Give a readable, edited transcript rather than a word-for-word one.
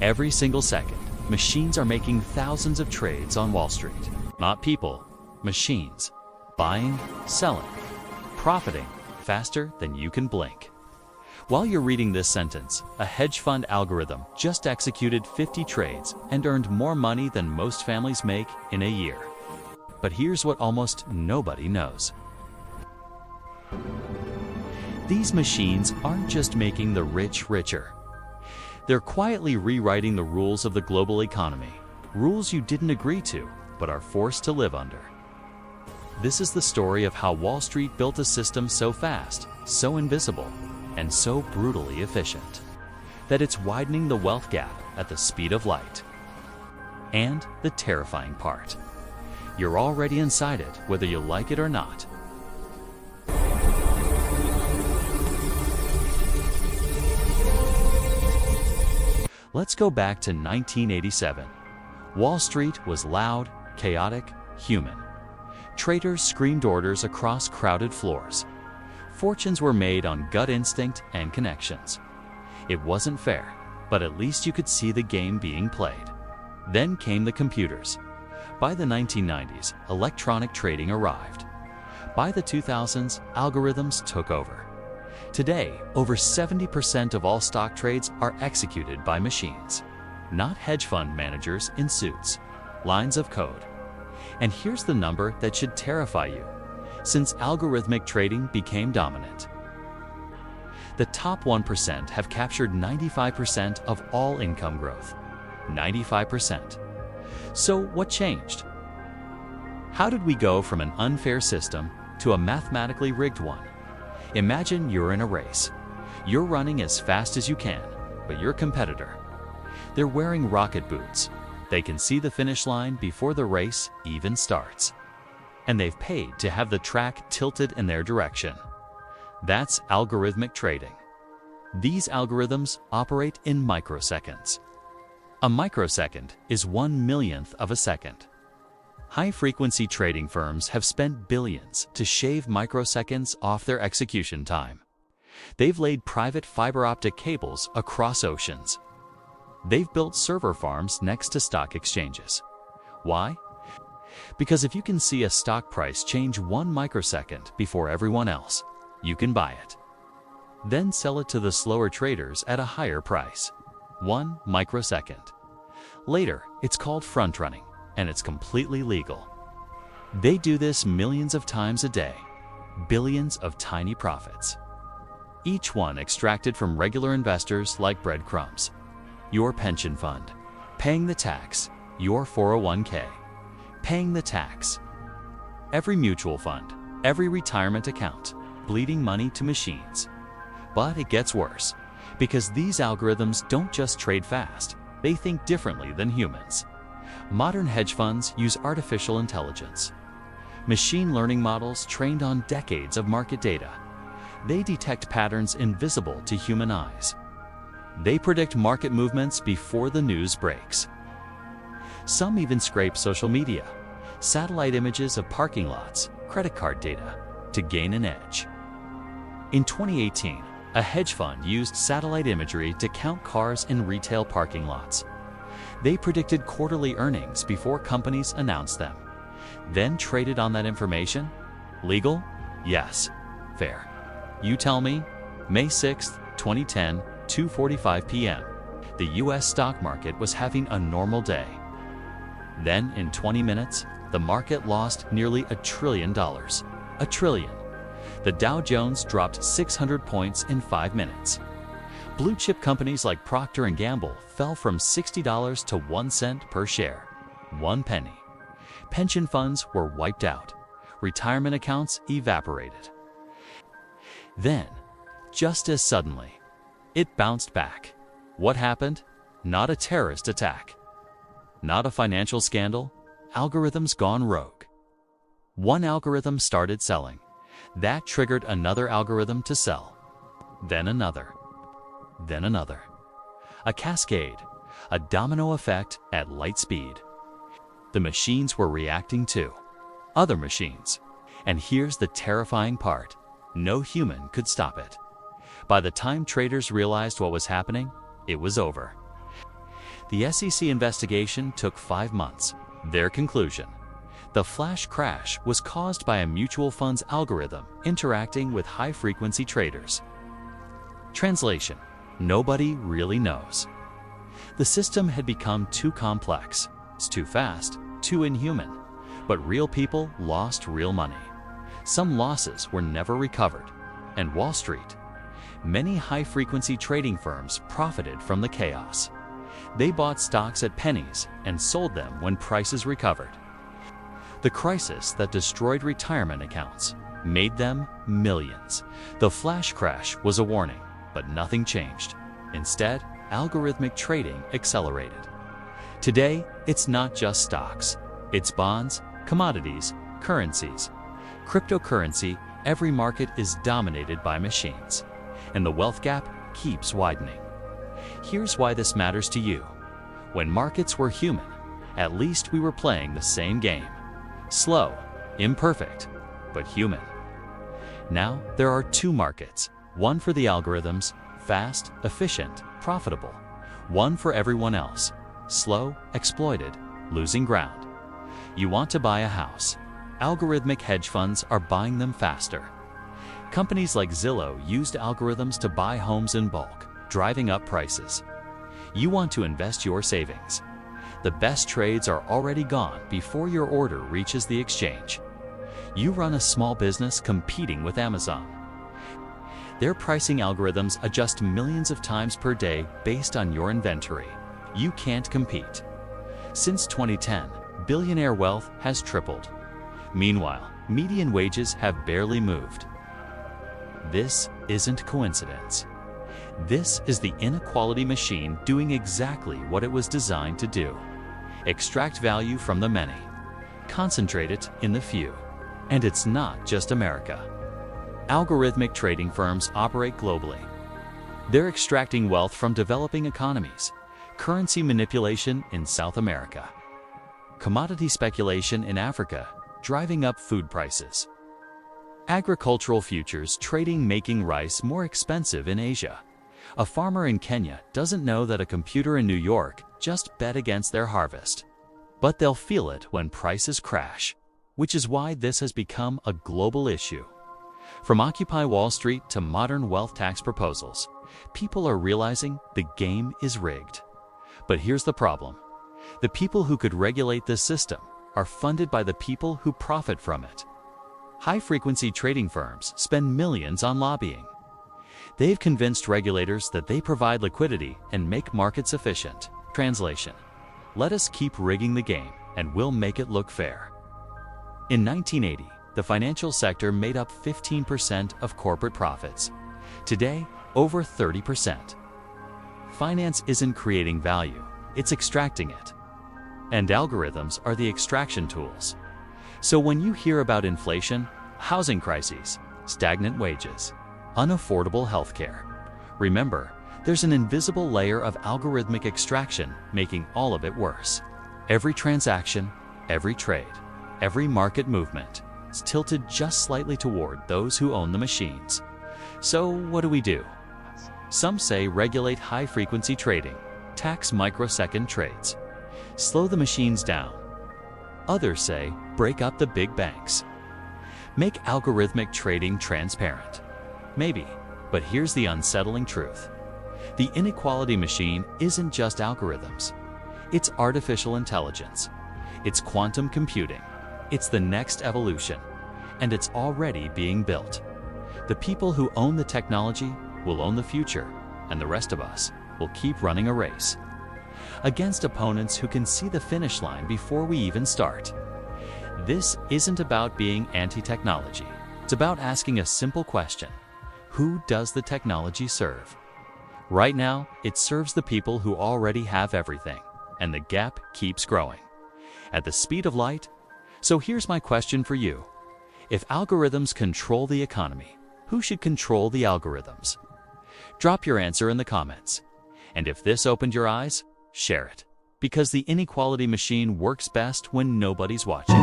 Every single second, machines are making thousands of trades on Wall Street. Not people, machines. Buying, selling, profiting faster than you can blink. While you're reading this sentence, a hedge fund algorithm just executed 50 trades and earned more money than most families make in a year. But here's what almost nobody knows. These machines aren't just making the rich richer. They're quietly rewriting the rules of the global economy, rules you didn't agree to, but are forced to live under. This is the story of how Wall Street built a system so fast, so invisible, and so brutally efficient, that it's widening the wealth gap at the speed of light. And the terrifying part, you're already inside it, whether you like it or not. Let's go back to 1987. Wall Street was loud, chaotic, human. Traders screamed orders across crowded floors. Fortunes were made on gut instinct and connections. It wasn't fair, but at least you could see the game being played. Then came the computers. By the 1990s, electronic trading arrived. By the 2000s, algorithms took over. Today, over 70% of all stock trades are executed by machines, not hedge fund managers in suits, lines of code. And here's the number that should terrify you. Since algorithmic trading became dominant, the top 1% have captured 95% of all income growth. 95%. So what changed? How did we go from an unfair system to a mathematically rigged one? Imagine you're in a race. You're running as fast as you can, but your competitor, they're wearing rocket boots. They can see the finish line before the race even starts. And they've paid to have the track tilted in their direction. That's algorithmic trading. These algorithms operate in microseconds. A microsecond is 1/1,000,000th of a second. High-frequency trading firms have spent billions to shave microseconds off their execution time. They've laid private fiber optic cables across oceans. They've built server farms next to stock exchanges. Why? Because if you can see a stock price change 1 microsecond before everyone else, you can buy it. Then sell it to the slower traders at a higher price. 1 microsecond. Later, it's called front running, and it's completely legal. They do this millions of times a day, billions of tiny profits. Each one extracted from regular investors like breadcrumbs. Your pension fund, paying the tax. Your 401k, paying the tax. Every mutual fund, every retirement account, bleeding money to machines. But it gets worse, because these algorithms don't just trade fast, they think differently than humans. Modern hedge funds use artificial intelligence. Machine learning models trained on decades of market data. They detect patterns invisible to human eyes. They predict market movements before the news breaks. Some even scrape social media, satellite images of parking lots, credit card data, to gain an edge. In 2018, a hedge fund used satellite imagery to count cars in retail parking lots. They predicted quarterly earnings before companies announced them, then traded on that information. Legal? Yes. Fair. You tell me. May 6, 2010, 2:45 p.m. The US stock market was having a normal day. Then, in 20 minutes, the market lost nearly $1 trillion. $1 trillion. The Dow Jones dropped 600 points in 5 minutes. Blue chip companies like Procter & Gamble fell from $60 to 1 cent per share. 1 penny. Pension funds were wiped out. Retirement accounts evaporated. Then, just as suddenly, it bounced back. What happened? Not a terrorist attack. Not a financial scandal. Algorithms gone rogue. One algorithm started selling. That triggered another algorithm to sell. Then another. Then another. A cascade, a domino effect at light speed. The machines were reacting to other machines. And here's the terrifying part. No human could stop it. By the time traders realized what was happening, it was over. The SEC investigation took 5 months. Their conclusion: the flash crash was caused by a mutual funds algorithm interacting with high-frequency traders. Translation: nobody really knows. The system had become too complex, too fast, too inhuman. But real people lost real money. Some losses were never recovered. And Wall Street? Many high-frequency trading firms profited from the chaos. They bought stocks at pennies and sold them when prices recovered. The crisis that destroyed retirement accounts made them millions. The flash crash was a warning, but nothing changed. Instead, algorithmic trading accelerated. Today, it's not just stocks. It's bonds, commodities, currencies. Cryptocurrency, every market is dominated by machines. And the wealth gap keeps widening. Here's why this matters to you. When markets were human, at least we were playing the same game. Slow, imperfect, but human. Now there are 2 markets, one for the algorithms, fast, efficient, profitable. One for everyone else, slow, exploited, losing ground. You want to buy a house. Algorithmic hedge funds are buying them faster. Companies like Zillow used algorithms to buy homes in bulk, driving up prices. You want to invest your savings. The best trades are already gone before your order reaches the exchange. You run a small business competing with Amazon. Their pricing algorithms adjust millions of times per day based on your inventory. You can't compete. Since 2010, billionaire wealth has tripled. Meanwhile, median wages have barely moved. This isn't coincidence. This is the inequality machine doing exactly what it was designed to do. Extract value from the many. Concentrate it in the few. And it's not just America. Algorithmic trading firms operate globally. They're extracting wealth from developing economies, currency manipulation in South America, commodity speculation in Africa, driving up food prices, agricultural futures trading making rice more expensive in Asia. A farmer in Kenya doesn't know that a computer in New York just bet against their harvest. But they'll feel it when prices crash, which is why this has become a global issue. From Occupy Wall Street to modern wealth tax proposals, people are realizing the game is rigged. But here's the problem. The people who could regulate this system are funded by the people who profit from it. High-frequency trading firms spend millions on lobbying. They've convinced regulators that they provide liquidity and make markets efficient. Translation: let us keep rigging the game and we'll make it look fair. In 1980, the financial sector made up 15% of corporate profits. Today, over 30%. Finance isn't creating value, it's extracting it. And algorithms are the extraction tools. So when you hear about inflation, housing crises, stagnant wages, unaffordable healthcare, remember, there's an invisible layer of algorithmic extraction making all of it worse. Every transaction, every trade, every market movement is tilted just slightly toward those who own the machines. So what do? Some say regulate high-frequency trading, tax microsecond trades, slow the machines down. Others say break up the big banks. Make algorithmic trading transparent. Maybe, but here's the unsettling truth. The inequality machine isn't just algorithms. It's artificial intelligence. It's quantum computing. It's the next evolution. And it's already being built. The people who own the technology will own the future, and the rest of us will keep running a race against opponents who can see the finish line before we even start. This isn't about being anti-technology. It's about asking a simple question. Who does the technology serve? Right now, it serves the people who already have everything, and the gap keeps growing at the speed of light. So here's my question for you. If algorithms control the economy, who should control the algorithms? Drop your answer in the comments. And if this opened your eyes, share it, because the inequality machine works best when nobody's watching.